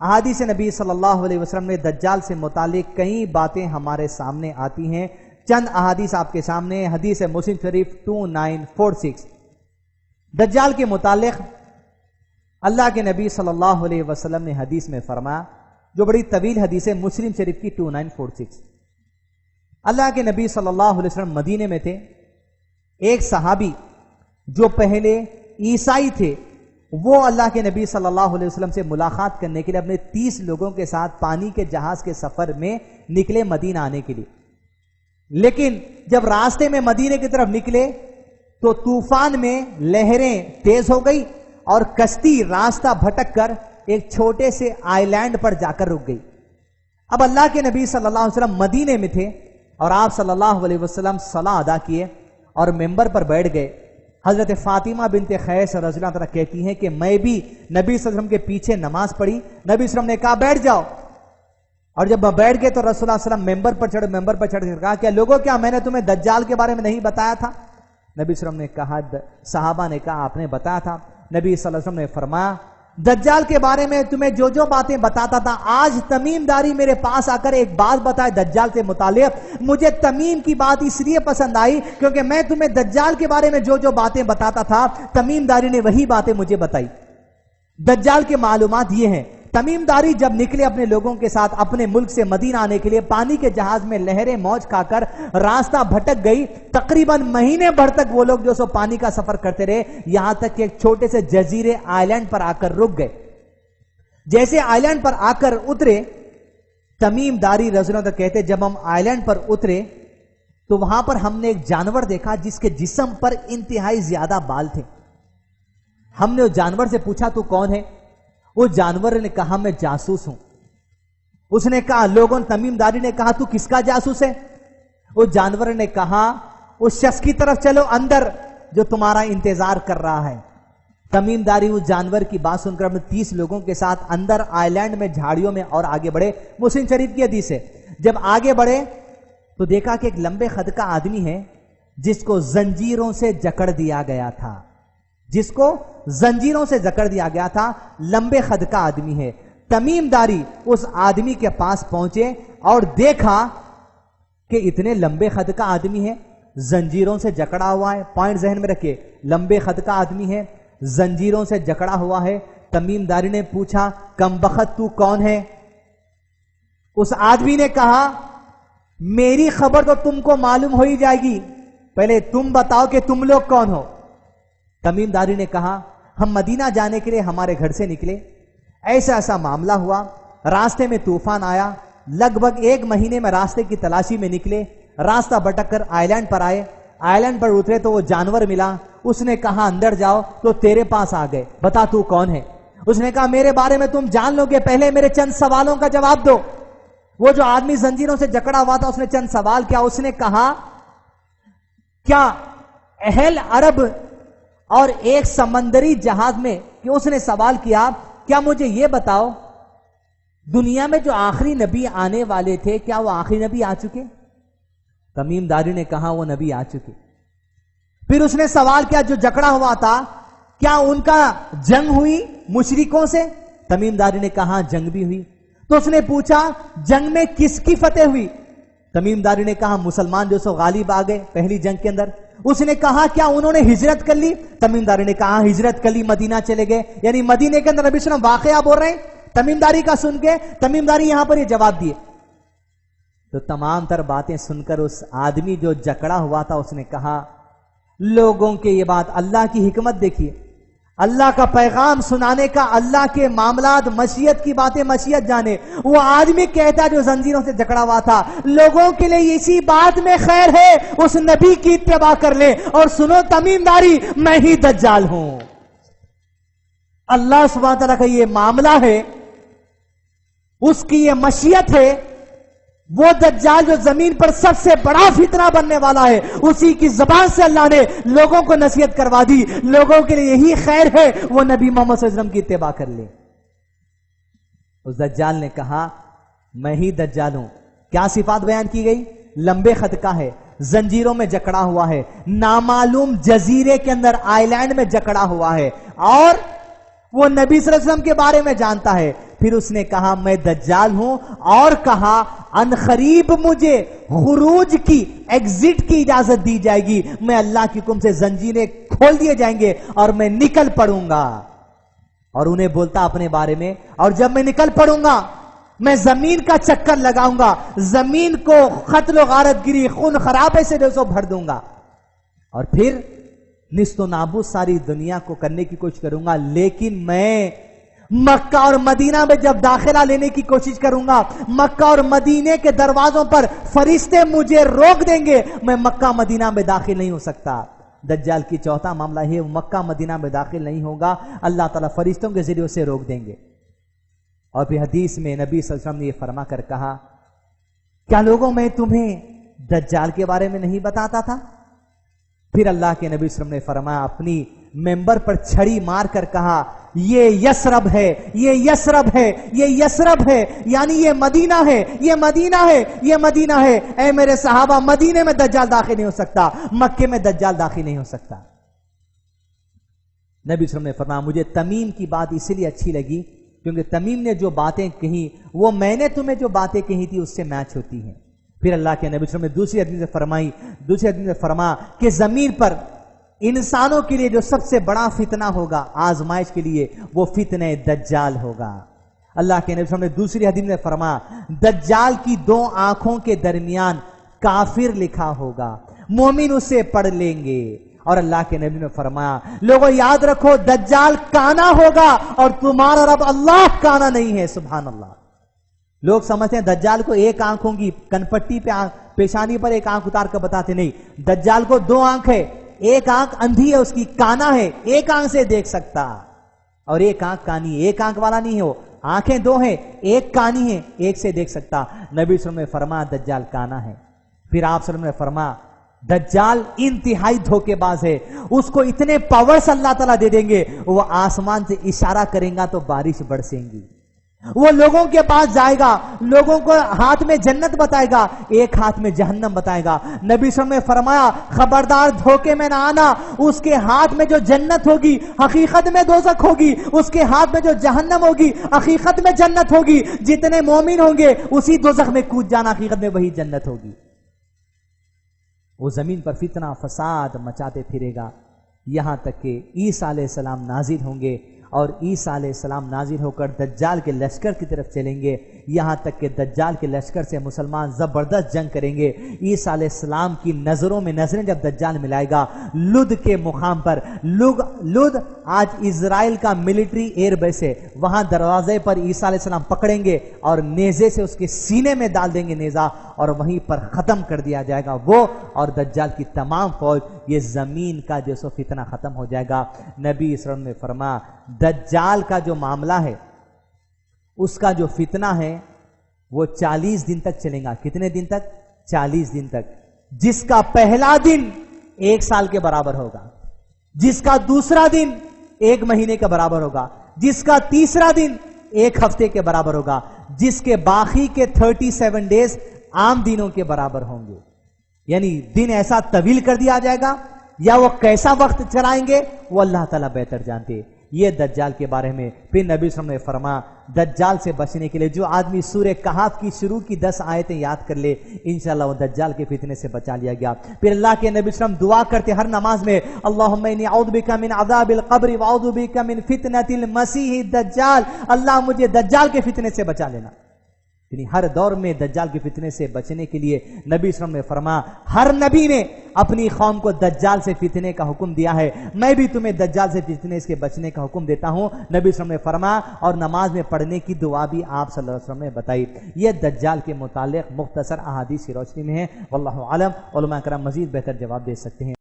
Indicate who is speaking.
Speaker 1: احادیث نبی صلی اللہ علیہ وسلم میں دجال سے متعلق کئی باتیں ہمارے سامنے آتی ہیں. چند احادیث آپ کے سامنے. حدیث مسلم شریف 2946. دجال کے متعلق اللہ کے نبی صلی اللہ علیہ وسلم نے حدیث میں فرمایا، جو بڑی طویل حدیث ہے، مسلم شریف کی 2946. اللہ کے نبی صلی اللہ علیہ وسلم مدینے میں تھے. ایک صحابی جو پہلے عیسائی تھے، وہ اللہ کے نبی صلی اللہ علیہ وسلم سے ملاقات کرنے کے لیے اپنے 30 لوگوں کے ساتھ پانی کے جہاز کے سفر میں نکلے مدینہ آنے کے لیے. لیکن جب راستے میں مدینے کی طرف نکلے تو طوفان میں لہریں تیز ہو گئی اور کشتی راستہ بھٹک کر ایک چھوٹے سے آئی لینڈ پر جا کر رک گئی. اب اللہ کے نبی صلی اللہ علیہ وسلم مدینے میں تھے اور آپ صلی اللہ علیہ وسلم صلاۃ ادا کیے اور ممبر پر بیٹھ گئے. حضرت فاطمہ بنت قیس رضی اللہ عنہا کہتی ہیں کہ میں بھی نبی صلی اللہ علیہ وسلم کے پیچھے نماز پڑھی. نبی صلی اللہ علیہ وسلم نے کہا بیٹھ جاؤ، اور جب میں بیٹھ گئے تو رسول اللہ صلی اللہ علیہ وسلم ممبر پر چڑھ کر کہا کہ لوگوں کیا میں نے تمہیں دجال کے بارے میں نہیں بتایا تھا؟ نبی صلی اللہ علیہ وسلم نے کہا، صحابہ نے کہا آپ نے بتایا تھا. نبی صلی اللہ علیہ وسلم نے فرمایا دجال کے بارے میں تمہیں جو جو باتیں بتاتا تھا، آج تمیم داری میرے پاس آ کر ایک بات بتائے دجال سے متعلق. مجھے تمیم کی بات اس لیے پسند آئی کیونکہ میں تمہیں دجال کے بارے میں جو جو باتیں بتاتا تھا، تمیم داری نے وہی باتیں مجھے بتائی. دجال کے معلومات یہ ہیں. تمیم داری جب نکلے اپنے لوگوں کے ساتھ اپنے ملک سے مدینہ آنے کے لیے، پانی کے جہاز میں لہریں موج کھا کر راستہ بھٹک گئی. تقریباً مہینے بھر تک وہ لوگ جو سو پانی کا سفر کرتے رہے، یہاں تک کہ ایک چھوٹے سے جزیرے آئی لینڈ پر آ کر رک گئے. جیسے آئی لینڈ پر آ کر اترے، تمیم داری رضی اللہ عنہ کہتے جب ہم آئی لینڈ پر اترے تو وہاں پر ہم نے ایک جانور دیکھا جس کے جسم پر انتہائی زیادہ بال تھے. ہم نے اس جانور سے پوچھا تو کون ہے؟ وہ جانور نے کہا میں جاسوس ہوں. اس نے کہا لوگوں، تمیم داری نے کہا تو کس کا جاسوس ہے؟ وہ جانور نے کہا اس شخص کی طرف چلو اندر جو تمہارا انتظار کر رہا ہے. تمیم داری اس جانور کی بات سن کر اپنے 30 لوگوں کے ساتھ اندر آئی لینڈ میں جھاڑیوں میں اور آگے بڑھے. مسلم شریف کی حدیث ہے. جب آگے بڑھے تو دیکھا کہ ایک لمبے قد کا آدمی ہے جس کو زنجیروں سے جکڑ دیا گیا تھا. جس کو زنجیروں سے جکڑ دیا گیا تھا، لمبے قد کا آدمی ہے. تمیم داری اس آدمی کے پاس پہنچے اور دیکھا کہ اتنے لمبے قد کا آدمی ہے، زنجیروں سے جکڑا ہوا ہے. پوائنٹ ذہن میں رکھیے، لمبے قد کا آدمی ہے، زنجیروں سے جکڑا ہوا ہے. تمیم داری نے پوچھا کم بخت تو کون ہے؟ اس آدمی نے کہا میری خبر تو تم کو معلوم ہو ہی جائے گی، پہلے تم بتاؤ کہ تم لوگ کون ہو. تمیم داری نے کہا ہم مدینہ جانے کے لیے ہمارے گھر سے نکلے، ایسا معاملہ ہوا، راستے میں طوفان آیا، لگ بھگ 1 مہینے میں راستے کی تلاشی میں نکلے، راستہ بھٹک کر آئی لینڈ پر آئے. آئی لینڈ پر اترے تو وہ جانور ملا. اس نے کہا اندر جاؤ تو تیرے پاس آ گئے، بتا تو کون ہے؟ اس نے کہا میرے بارے میں تم جان لو گے، پہلے میرے چند سوالوں کا جواب دو. وہ جو آدمی زنجیروں سے جکڑا ہوا تھا اس نے چند سوال کیا. اس نے کہا کیا اہل عرب اور ایک سمندری جہاز میں، کہ اس نے سوال کیا کیا مجھے یہ بتاؤ دنیا میں جو آخری نبی آنے والے تھے کیا وہ آخری نبی آ چکے؟ تمیم داری نے کہا وہ نبی آ چکے. پھر اس نے سوال کیا جو جکڑا ہوا تھا کیا ان کا جنگ ہوئی مشرکوں سے؟ تمیم داری نے کہا جنگ بھی ہوئی. تو اس نے پوچھا جنگ میں کس کی فتح ہوئی؟ تمیم داری نے کہا مسلمان جو سو غالب آ گئے پہلی جنگ کے اندر. اس نے کہا کیا انہوں نے ہجرت کر لی؟ تمیم داری نے کہا ہجرت کر لی، مدینہ چلے گئے. یعنی مدینے کے اندر نبی صلی اللہ علیہ وسلم واقعہ بول رہے ہیں. تمیم داری کا سن کے تمیم داری یہاں پر یہ جواب دیے. تو تمام تر باتیں سن کر اس آدمی جو جکڑا ہوا تھا اس نے کہا لوگوں کے یہ بات، اللہ کی حکمت دیکھیے، اللہ کا پیغام سنانے کا، اللہ کے معاملات، مشیت کی باتیں مشیت جانے. وہ آدمی کہتا جو زنجیروں سے جکڑا ہوا تھا لوگوں کے لیے اسی بات میں خیر ہے اس نبی کی اتباع کر لے. اور سنو تمیم داری، میں ہی دجال ہوں. اللہ سبحانہ تعالیٰ کا یہ معاملہ ہے، اس کی یہ مشیت ہے. وہ دجال جو زمین پر سب سے بڑا فتنہ بننے والا ہے، اسی کی زبان سے اللہ نے لوگوں کو نصیحت کروا دی. لوگوں کے لیے یہی خیر ہے وہ نبی محمد صلی اللہ علیہ وسلم کی اتباع کر لے. اس دجال نے کہا میں ہی دجال ہوں. کیا صفات بیان کی گئی؟ لمبے قد کا ہے، زنجیروں میں جکڑا ہوا ہے، نامعلوم جزیرے کے اندر آئی لینڈ میں جکڑا ہوا ہے، اور وہ نبی صلی اللہ علیہ وسلم کے بارے میں جانتا ہے. پھر اس نے کہا میں دجال ہوں، اور کہا عنقریب مجھے خروج کی، ایگزٹ کی اجازت دی جائے گی، میں اللہ کی حکم سے زنجیریں کھول دیے جائیں گے اور میں نکل پڑوں گا۔ اور انہیں بولتا اپنے بارے میں، اور جب میں نکل پڑوں گا میں زمین کا چکر لگاؤں گا، زمین کو قتل و غارت گری، خون خرابے سے بھر دوں گا، اور پھر نیست و نابود ساری دنیا کو کرنے کی کوشش کروں گا، لیکن میں مکہ اور مدینہ میں جب داخلہ لینے کی کوشش کروں گا، مکہ اور مدینے کے دروازوں پر فرشتے مجھے روک دیں گے، میں مکہ مدینہ میں داخل نہیں ہو سکتا۔ دجال کی چوتھا معاملہ ہے، وہ مکہ مدینہ میں داخل نہیں ہوگا، اللہ تعالیٰ فرشتوں کے ذریعے اسے روک دیں گے۔ اور پھر حدیث میں نبی صلی اللہ علیہ وسلم نے یہ فرما کر کہا، کیا لوگوں میں تمہیں دجال کے بارے میں نہیں بتاتا تھا؟ پھر اللہ کے نبی صلی اللہ علیہ وسلم نے فرمایا، اپنی ممبر پر چھڑی مار کر کہا، یہ یثرب ہے، یہ یثرب ہے، یہ یثرب ہے، یعنی یہ مدینہ ہے، یہ مدینہ ہے، یہ مدینہ ہے۔ اے میرے صحابہ، مدینے میں دجال داخل نہیں ہو سکتا، مکے میں دجال داخل نہیں ہو سکتا۔ نبی صلی اللہ علیہ وسلم نے فرمایا، مجھے تمیم کی بات اس لیے اچھی لگی کیونکہ تمیم نے جو باتیں کہیں وہ میں نے تمہیں جو باتیں کہی تھی اس سے میچ ہوتی ہیں۔ پھر اللہ کے نبی صلی اللہ علیہ وسلم نے دوسری حدیث میں فرمایا کہ زمین پر انسانوں کے لیے جو سب سے بڑا فتنہ ہوگا، آزمائش کے لیے، وہ فتنہ دجال ہوگا۔ اللہ کے نبی صلی اللہ علیہ وسلم نے دوسری حدیث میں فرمایا، دجال کی 2 آنکھوں کے درمیان کافر لکھا ہوگا، مومن اسے پڑھ لیں گے۔ اور اللہ کے نبی نے فرمایا، لوگوں یاد رکھو دجال کانا ہوگا اور تمہارا رب اللہ کانا نہیں ہے۔ سبحان اللہ۔ لوگ سمجھتے ہیں دجال کو 1 آنکھ ہوگی، کنپٹی پہ پیشانی پر 1 آنکھ اتار کر بتاتے، نہیں، دجال کو 2 آنکھ ہے، 1 آنکھ اندھی ہے اس کی، کانا ہے، 1 آنکھ سے دیکھ سکتا، اور 1 آنکھ کانی ہے، 1 آنکھ والا نہیں ہو، آنکھیں 2 ہیں، 1 کانی ہے، 1 سے دیکھ سکتا۔ نبی صلی اللہ علیہ وسلم نے فرمایا دجال کانا ہے۔ پھر آپ صلی اللہ علیہ وسلم نے فرمایا دجال انتہائی دھوکے باز ہے، اس کو اتنے پاورز اللہ تعالیٰ دے دیں گے، وہ آسمان سے اشارہ کریں گا تو بارش برسیں گی، وہ لوگوں کے پاس جائے گا، لوگوں کو ہاتھ میں جنت بتائے گا، 1 ہاتھ میں جہنم بتائے گا۔ نبی صلی اللہ علیہ وسلم نے فرمایا خبردار دھوکے میں نہ آنا، اس کے ہاتھ میں جو جنت ہوگی حقیقت میں دوزخ ہوگی، اس کے ہاتھ میں جو جہنم ہوگی حقیقت میں جنت ہوگی، جتنے مومن ہوں گے اسی دوزخ میں کود جانا، حقیقت میں وہی جنت ہوگی۔ وہ زمین پر فتنہ فساد مچاتے پھرے گا، یہاں تک کہ عیسیٰ علیہ السلام نازل ہوں گے، اور عیسیٰ علیہ السلام نازل ہو کر دجال کے لشکر کی طرف چلیں گے، یہاں تک کہ دجال کے لشکر سے مسلمان زبردست جنگ کریں گے۔ عیسیٰ علیہ السلام کی نظروں میں نظریں جب دجال ملائے گا، لد کے مقام پر، لد آج اسرائیل کا ملٹری ایئر بیس ہے، وہاں دروازے پر عیسیٰ علیہ السلام پکڑیں گے اور نیزے سے اس کے سینے میں ڈال دیں گے نیزہ، اور وہیں پر ختم کر دیا جائے گا وہ اور دجال کی تمام فوج۔ یہ زمین کا جو سو فتنہ ختم ہو جائے گا۔ نبی صلی اللہ علیہ وسلم نے فرمایا دجال کا جو معاملہ ہے، اس کا جو فتنہ ہے وہ 40 دن تک چلے گا۔ کتنے دن تک؟ 40 دن تک، جس کا پہلا دن 1 سال کے برابر ہوگا، جس کا دوسرا دن 1 مہینے کے برابر ہوگا، جس کا تیسرا دن 1 ہفتے کے برابر ہوگا، جس کے باقی کے 37 ڈیز عام دنوں کے برابر ہوں گے۔ یعنی دن ایسا طویل کر دیا جائے گا، یا وہ کیسا وقت چلائیں گے وہ اللہ تعالیٰ بہتر جانتے۔ یہ دجال کے بارے میں پھر نبی صلی اللہ علیہ وسلم نے فرمایا دجال سے بچنے کے لیے جو آدمی سورہ کہف کی شروع کی 10 آیتیں یاد کر لے، انشاءاللہ وہ دجال کے فتنے سے بچا لیا گیا۔ پھر اللہ کے نبی صلی اللہ علیہ وسلم دعا کرتے ہر نماز میں، اللہم انی اعوذ بک من عذاب القبر واعوذ بک من فتنۃ المسیح الدجال، اللہ مجھے دجال کے فتنے سے بچا لینا۔ یعنی ہر دور میں دجال کے فتنے سے بچنے کے لیے نبی صلی اللہ علیہ وسلم نے فرمایا، ہر نبی نے اپنی قوم کو دجال سے فتنے کا حکم دیا ہے، میں بھی تمہیں دجال سے فتنے سے بچنے کا حکم دیتا ہوں۔ نبی صلی اللہ علیہ وسلم نے فرمایا، اور نماز میں پڑھنے کی دعا بھی آپ صلی اللہ علیہ وسلم نے بتائی۔ یہ دجال کے متعلق مختصر احادیث کی روشنی میں ہے، واللہ اعلم۔ علماء کرام مزید بہتر جواب دے سکتے ہیں۔